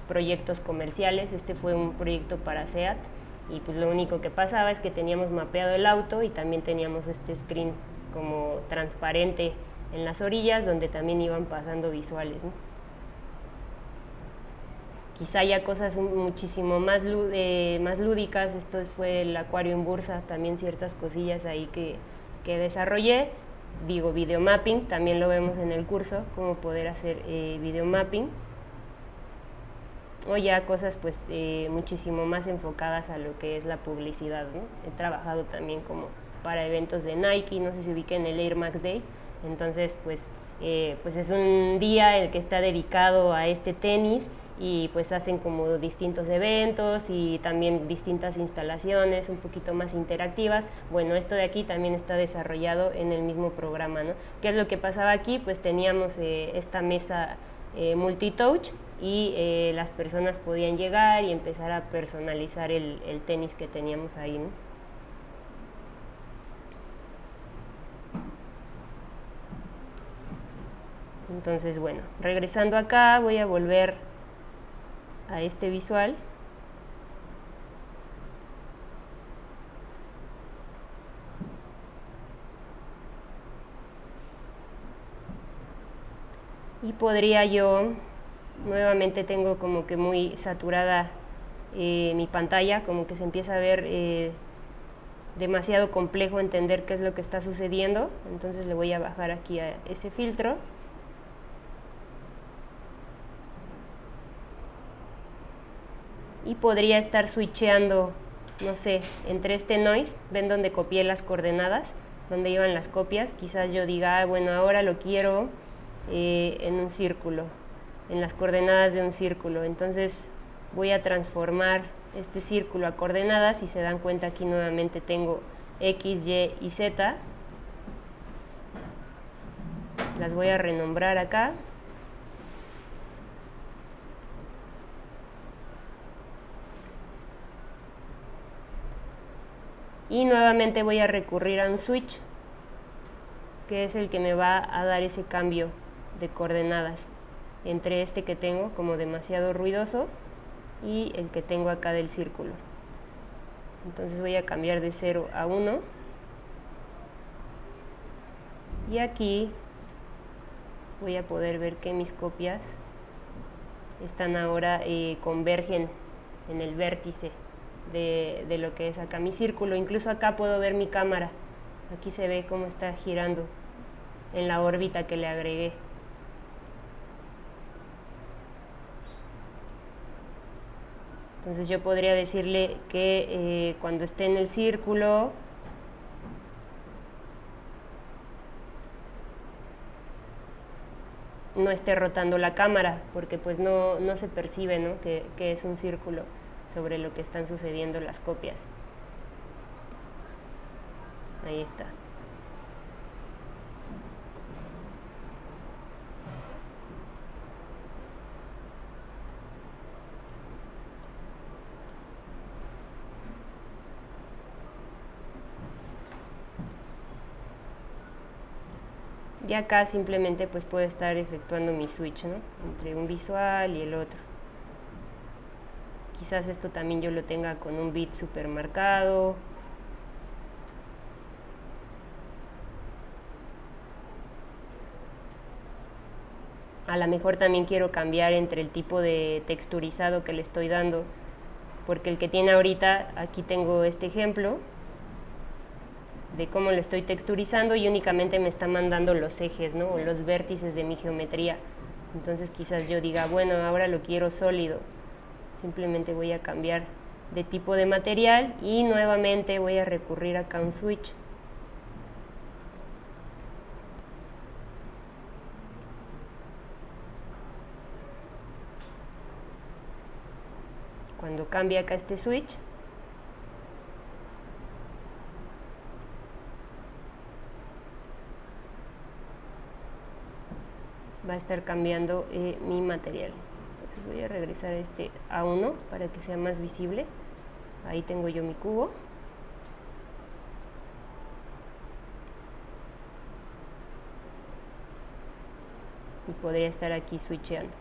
proyectos comerciales. Este fue un proyecto para SEAT, y pues lo único que pasaba es que teníamos mapeado el auto y también teníamos este screen como transparente en las orillas donde también iban pasando visuales, ¿no? Quizá ya cosas muchísimo más lúdicas. Esto fue el acuario en bursa, también ciertas cosillas ahí que desarrollé. Digo, videomapping, también lo vemos en el curso, cómo poder hacer videomapping. O ya cosas pues muchísimo más enfocadas a lo que es la publicidad, ¿no? He trabajado también como para eventos de Nike, no sé si ubiquen el Air Max Day. Entonces pues es un día el que está dedicado a este tenis, y pues hacen como distintos eventos y también distintas instalaciones un poquito más interactivas. Bueno, esto de aquí también está desarrollado en el mismo programa, ¿no? ¿Qué es lo que pasaba aquí? Pues teníamos esta mesa multitouch, y las personas podían llegar y empezar a personalizar el tenis que teníamos ahí, ¿no? Entonces, bueno, regresando acá, voy a volver a este visual. Y podría yo, nuevamente tengo como que muy saturada mi pantalla, como que se empieza a ver demasiado complejo entender qué es lo que está sucediendo. Entonces le voy a bajar aquí a ese filtro. Y podría estar switcheando, no sé, entre este noise, ven donde copié las coordenadas, donde iban las copias. Quizás yo diga, bueno, ahora lo quiero en un círculo, en las coordenadas de un círculo. Entonces voy a transformar este círculo a coordenadas, y se dan cuenta aquí nuevamente tengo X, Y y Z. Las voy a renombrar acá. Y nuevamente voy a recurrir a un switch, que es el que me va a dar ese cambio de coordenadas entre este que tengo como demasiado ruidoso y el que tengo acá del círculo. Entonces voy a cambiar de 0 a 1, y aquí voy a poder ver que mis copias están ahora convergen en el vértice de lo que es acá mi círculo. Incluso acá puedo ver mi cámara, aquí se ve cómo está girando en la órbita que le agregué. Entonces yo podría decirle que cuando esté en el círculo no esté rotando la cámara, porque pues no se percibe, ¿no? que es un círculo sobre lo que están sucediendo las copias. Ahí está. Y acá simplemente pues puedo estar efectuando mi switch, ¿no? Entre un visual y el otro. Quizás esto también yo lo tenga con un bit super marcado. A lo mejor también quiero cambiar entre el tipo de texturizado que le estoy dando, porque el que tiene ahorita, aquí tengo este ejemplo de cómo lo estoy texturizando y únicamente me está mandando los ejes, ¿no? O los vértices de mi geometría. Entonces quizás yo diga, bueno, ahora lo quiero sólido. Simplemente voy a cambiar de tipo de material y nuevamente voy a recurrir acá a un switch. Cuando cambie acá este switch, va a estar cambiando mi material. Entonces voy a regresar este a 1 para que sea más visible. Ahí tengo yo mi cubo. Y podría estar aquí switcheando.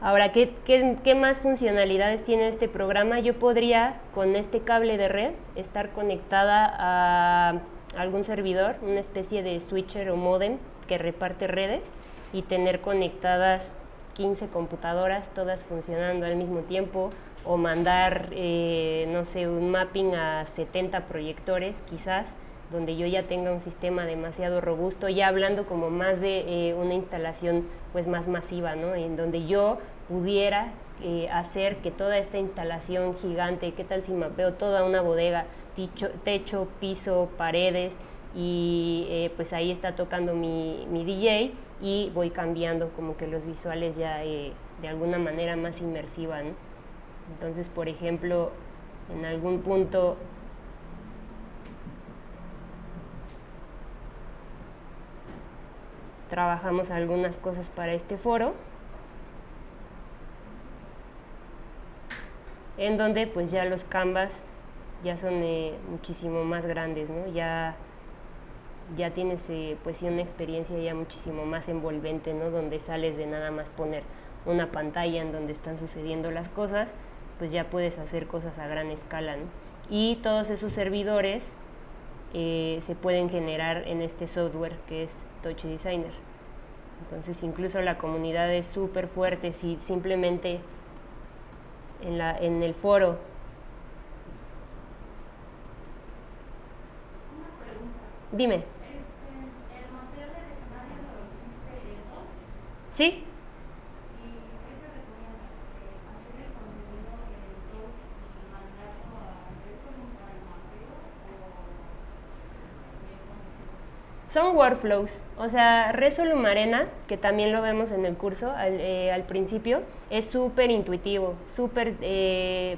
Ahora, ¿qué más funcionalidades tiene este programa? Yo podría, con este cable de red, estar conectada a algún servidor, una especie de switcher o modem que reparte redes, y tener conectadas 15 computadoras, todas funcionando al mismo tiempo, o mandar, no sé, un mapping a 70 proyectores, quizás, donde yo ya tenga un sistema demasiado robusto, ya hablando como más de una instalación pues más masiva, ¿no? En donde yo pudiera hacer que toda esta instalación gigante, ¿qué tal si mapeo toda una bodega, techo, piso, paredes, y pues ahí está tocando mi DJ y voy cambiando como que los visuales ya de alguna manera más inmersiva, ¿no? Entonces, por ejemplo, en algún punto trabajamos algunas cosas para este foro, en donde pues ya los canvas ya son muchísimo más grandes, ¿no? Ya tienes pues sí una experiencia ya muchísimo más envolvente, ¿no? Donde sales de nada más poner una pantalla en donde están sucediendo las cosas, pues ya puedes hacer cosas a gran escala, ¿no? Y todos esos servidores se pueden generar en este software que es Touch Designer. Entonces incluso la comunidad es súper fuerte. Si simplemente en el foro.
Una pregunta.
Dime.
¿El mapeo del escenario lo hiciste vos?
¿Sí?
¿Y qué se recomienda? ¿Hacer el contenido en Touch y mandarlo a Resolum para el mapeo
Son workflows, o sea, Resolum Arena, que también lo vemos en el curso al principio, es súper intuitivo, súper,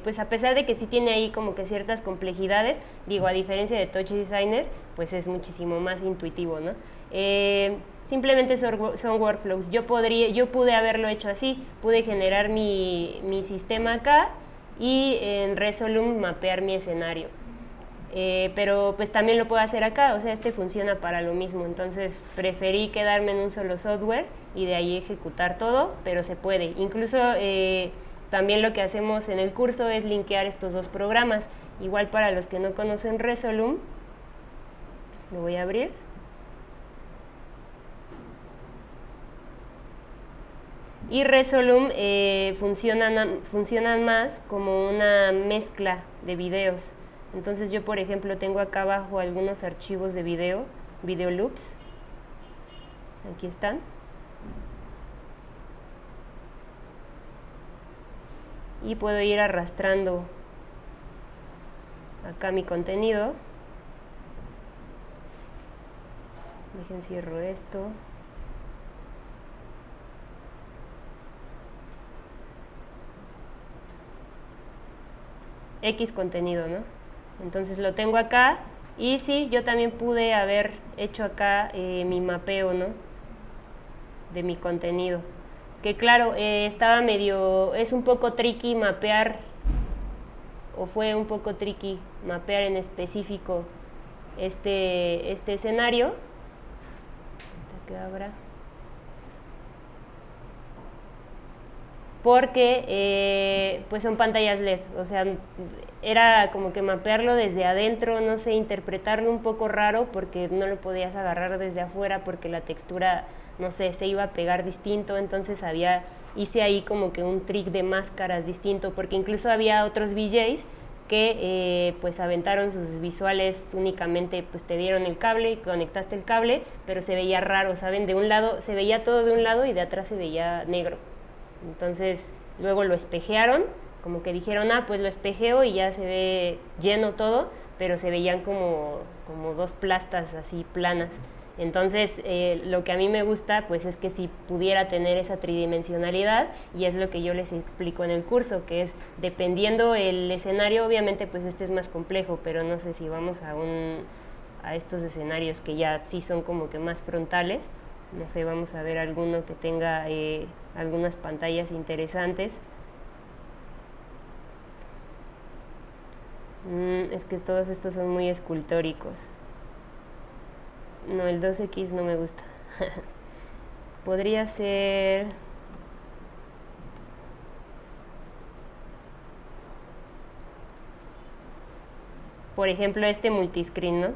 pues a pesar de que sí tiene ahí como que ciertas complejidades, digo, a diferencia de Touch Designer, pues es muchísimo más intuitivo, ¿no? Simplemente son workflows. Yo pude haberlo hecho así, pude generar mi sistema acá y en Resolum mapear mi escenario. Pero pues también lo puedo hacer acá, o sea, este funciona para lo mismo, entonces preferí quedarme en un solo software y de ahí ejecutar todo, pero se puede. Incluso también lo que hacemos en el curso es linkear estos dos programas. Igual para los que no conocen Resolum, lo voy a abrir. Y Resolum funcionan más como una mezcla de videos. Entonces yo, por ejemplo, tengo acá abajo algunos archivos de video loops. Aquí están. Y puedo ir arrastrando acá mi contenido. Dejen cierro esto. X contenido, ¿no? Entonces lo tengo acá y sí, yo también pude haber hecho acá mi mapeo, ¿no? De mi contenido. Que claro, estaba es un poco tricky mapear, o fue un poco tricky mapear en específico este escenario. Hasta que abra. porque pues son pantallas LED, o sea, era como que mapearlo desde adentro, no sé, interpretarlo un poco raro porque no lo podías agarrar desde afuera porque la textura, no sé, se iba a pegar distinto, entonces hice ahí como que un trick de máscaras distinto, porque incluso había otros VJs que pues aventaron sus visuales únicamente, pues te dieron el cable, conectaste el cable, pero se veía raro, ¿saben? De un lado, se veía todo de un lado y de atrás se veía negro. Entonces luego lo espejearon, como que dijeron, pues lo espejeo y ya se ve lleno todo, pero se veían como dos plastas así planas. Entonces lo que a mí me gusta pues es que si pudiera tener esa tridimensionalidad, y es lo que yo les explico en el curso, que es dependiendo el escenario, obviamente pues este es más complejo, pero no sé si vamos a estos escenarios que ya sí son como que más frontales, no sé, vamos a ver alguno que tenga algunas pantallas interesantes. Es que todos estos son muy escultóricos. No, el 2X no me gusta. Podría ser... por ejemplo, este multiscreen, ¿no?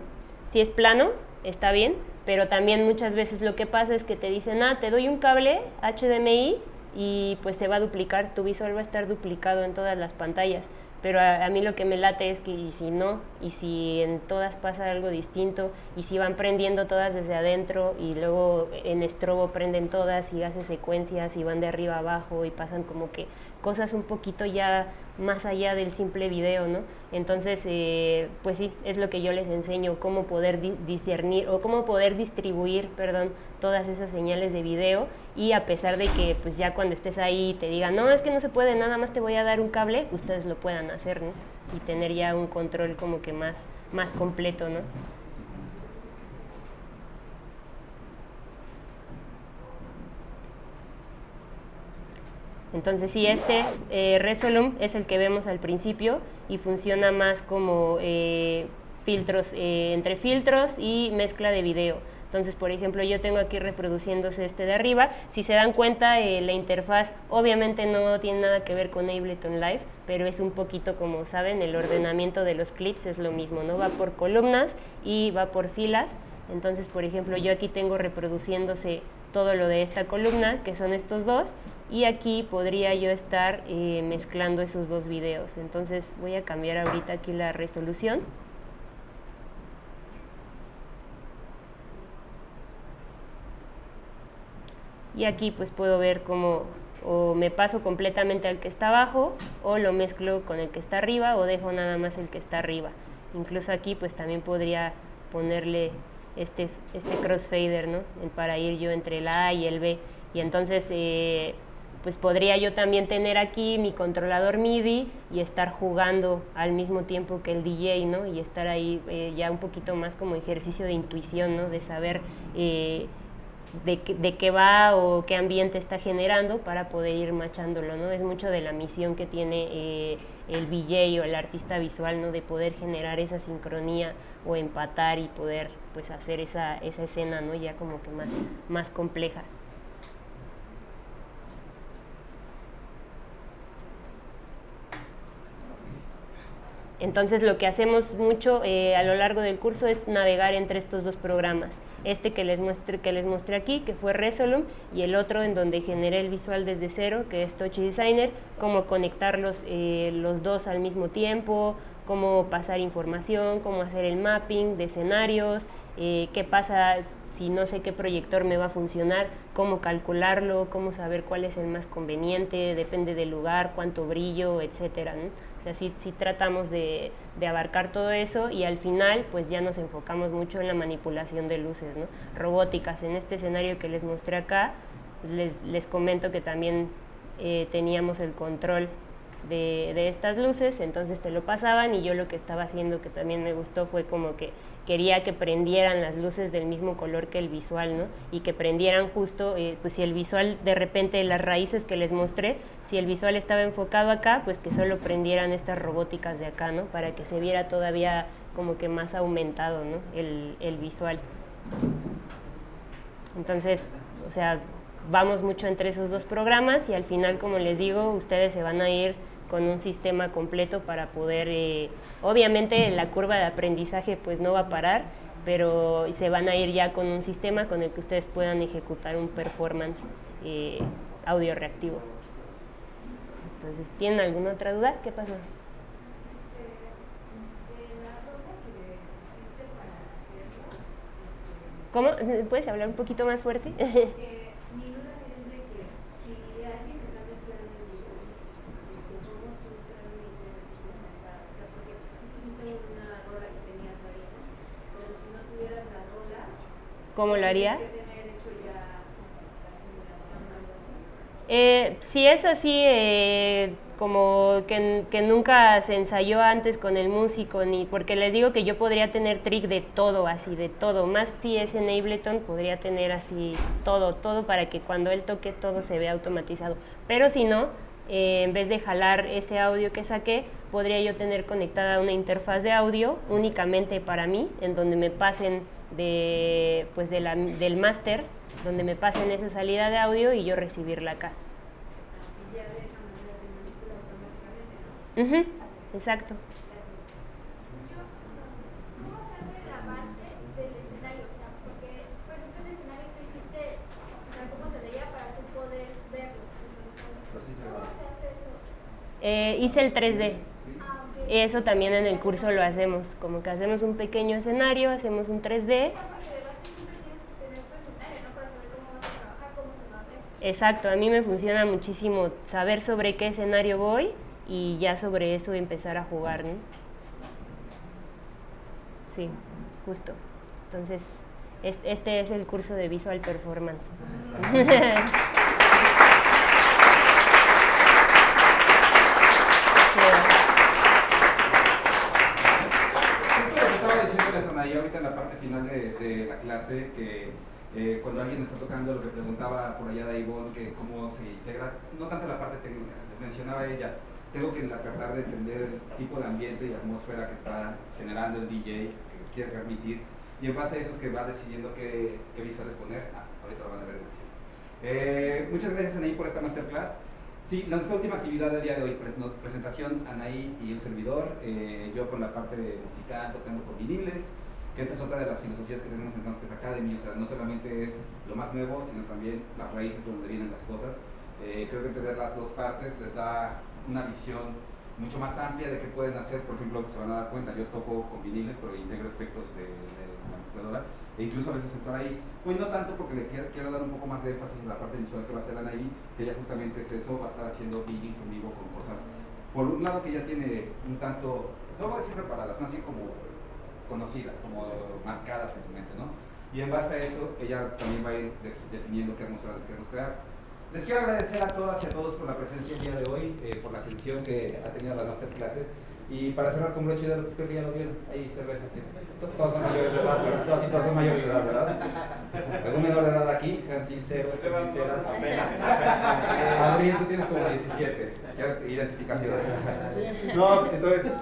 Si es plano, está bien, pero también muchas veces lo que pasa es que te dicen, te doy un cable HDMI y pues se va a duplicar, tu visual va a estar duplicado en todas las pantallas. Pero a mí lo que me late es que y si no, y si en todas pasa algo distinto, y si van prendiendo todas desde adentro y luego en strobo prenden todas y hace secuencias y van de arriba a abajo y pasan como que cosas un poquito ya más allá del simple video, ¿no? Entonces, pues sí, es lo que yo les enseño, cómo poder discernir o cómo poder distribuir, perdón, todas esas señales de video, y a pesar de que pues ya cuando estés ahí te digan, no, es que no se puede, nada más te voy a dar un cable, ustedes lo puedan hacer, ¿no? Y tener ya un control como que más completo, ¿no? Entonces sí, este Resolume es el que vemos al principio y funciona más como filtros, entre filtros y mezcla de video. Entonces, por ejemplo, yo tengo aquí reproduciéndose este de arriba. Si se dan cuenta, la interfaz obviamente no tiene nada que ver con Ableton Live, pero es un poquito, como saben, el ordenamiento de los clips es lo mismo, ¿no? Va por columnas y va por filas. Entonces, por ejemplo, yo aquí tengo reproduciéndose todo lo de esta columna, que son estos dos, y aquí podría yo estar mezclando esos dos videos. Entonces voy a cambiar ahorita aquí la resolución. Y aquí pues puedo ver cómo o me paso completamente al que está abajo, o lo mezclo con el que está arriba, o dejo nada más el que está arriba. Incluso aquí pues también podría ponerle este crossfader, ¿no? Para ir yo entre el A y el B. Y entonces pues podría yo también tener aquí mi controlador MIDI y estar jugando al mismo tiempo que el DJ, ¿no? Y estar ahí ya un poquito más como ejercicio de intuición, ¿no? De saber de qué va o qué ambiente está generando para poder ir machándolo, ¿no? Es mucho de la misión que tiene el VJ o el artista visual, ¿no? De poder generar esa sincronía o empatar y poder pues hacer esa escena, ¿no? Ya como que más compleja. Entonces lo que hacemos mucho a lo largo del curso es navegar entre estos dos programas. Este que les mostré aquí, que fue Resolume, y el otro en donde generé el visual desde cero, que es Touch Designer, cómo conectarlos los dos al mismo tiempo, cómo pasar información, cómo hacer el mapping de escenarios, qué pasa si no sé qué proyector me va a funcionar, cómo calcularlo, cómo saber cuál es el más conveniente, depende del lugar, cuánto brillo, etcétera, ¿no? O sea, sí tratamos de abarcar todo eso, y al final pues ya nos enfocamos mucho en la manipulación de luces, ¿no? Robóticas. En este escenario que les mostré acá, pues les comento que también teníamos el control de estas luces, entonces te lo pasaban, y yo lo que estaba haciendo, que también me gustó, fue como que quería que prendieran las luces del mismo color que el visual, ¿no? Y que prendieran justo, pues si el visual de repente, las raíces que les mostré, si el visual estaba enfocado acá, pues que solo prendieran estas robóticas de acá, ¿no? Para que se viera todavía como que más aumentado, ¿no? El visual. Entonces, o sea, vamos mucho entre esos dos programas y al final, como les digo, ustedes se van a ir con un sistema completo para poder, obviamente la curva de aprendizaje pues no va a parar, pero se van a ir ya con un sistema con el que ustedes puedan ejecutar un performance audio reactivo. Entonces, ¿tienen alguna otra duda? ¿Qué pasó? ¿Cómo? ¿Puedes hablar un poquito más fuerte?
Mi duda es de que si alguien está mezclando el video, ¿cómo tú transmites porque hiciste una rola que tenías ahí, pero si no tuvieras la rola,
¿Cómo lo haría?
tienes que tener hecho ya la simulación o algo así?
Si es así, como que nunca se ensayó antes con el músico, ni porque les digo que yo podría tener trick de todo, así de todo, más si es en Ableton podría tener así todo para que cuando él toque todo se vea automatizado, pero si no, en vez de jalar ese audio que saqué, podría yo tener conectada una interfaz de audio únicamente para mí, en donde me pasen del máster, donde me pasen esa salida de audio y yo recibirla acá.
Y ya de esa manera se manipula automáticamente, ¿no?
Exacto.
¿Cómo se hace la base del escenario? O sea, porque, por ejemplo, ese escenario que hiciste, o sea, ¿cómo se veía para tú poder verlo?
Pero sí se ve.
¿Cómo se hace eso?
Hice el 3D.
Ah, ok.
Eso también en el curso lo hacemos, como que hacemos un pequeño escenario, hacemos un 3D.
Porque de base siempre tienes que tener tu escenario, ¿no? Para saber cómo vas a trabajar, cómo se va a ver.
Exacto, a mí me funciona muchísimo saber sobre qué escenario voy y ya sobre eso empezar a jugar, ¿no? Sí, justo. Entonces, este es el curso de Visual Performance.
Esto lo que estaba diciéndoles Anaí ahorita en la parte final de la clase, que cuando alguien está tocando, lo que preguntaba por allá de Ivonne, que cómo se integra, no tanto la parte técnica, les mencionaba ella, tengo que tratar de entender el tipo de ambiente y atmósfera que está generando el DJ, que quiere transmitir, y en base a eso es que va decidiendo qué visuales poner. Ahorita lo van a ver en acción. Muchas gracias Anaí por esta masterclass. Sí, nuestra última actividad del día de hoy, presentación, Anaí y un servidor, yo con la parte musical, tocando con viniles, que esa es otra de las filosofías que tenemos en Soundspace Academy, o sea, no solamente es lo más nuevo, sino también las raíces de donde vienen las cosas. Creo que tener las dos partes les da una visión mucho más amplia de qué pueden hacer. Por ejemplo, se van a dar cuenta, yo toco con viniles, pero integro efectos de la mezcladora, e incluso a veces en raíz. Hoy no tanto porque le quiero dar un poco más de énfasis a la parte visual que va a hacer Anaí, que ella justamente es eso, va a estar haciendo BGing en vivo con cosas, por un lado que ya tiene un tanto, no voy a decir preparadas, más bien como conocidas, como marcadas en tu mente, ¿no? Y en base a eso, ella también va a ir definiendo qué atmósfera les queremos crear. Les quiero agradecer a todas y a todos por la presencia el día de hoy, por la atención que ha tenido las masterclasses. Y para cerrar con broche de oro, pues creo que ya lo vieron, ahí cerveza. Todos son mayores de edad, ¿verdad? Todos son mayores de edad, ¿verdad? ¿Algún menor de edad aquí? Sean sinceros, sean sinceras. Abril, tú tienes como 17, ¿cierto? Identificación. No, entonces,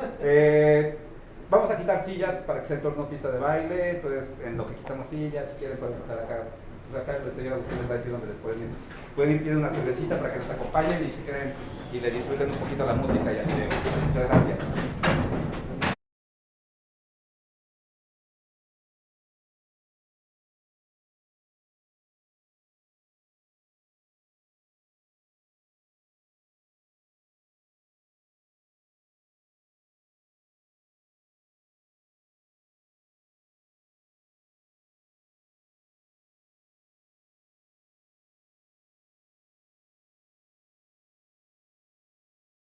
vamos a quitar sillas para que sea en torno a pista de baile. Entonces, en lo que quitamos sillas, si quieren pueden pasar acá. Pues acá el señor Agustín les va a decir dónde les pueden ir pidiendo una cervecita para que nos acompañen y si quieren y le disfruten un poquito la música. Ya. Muchas gracias.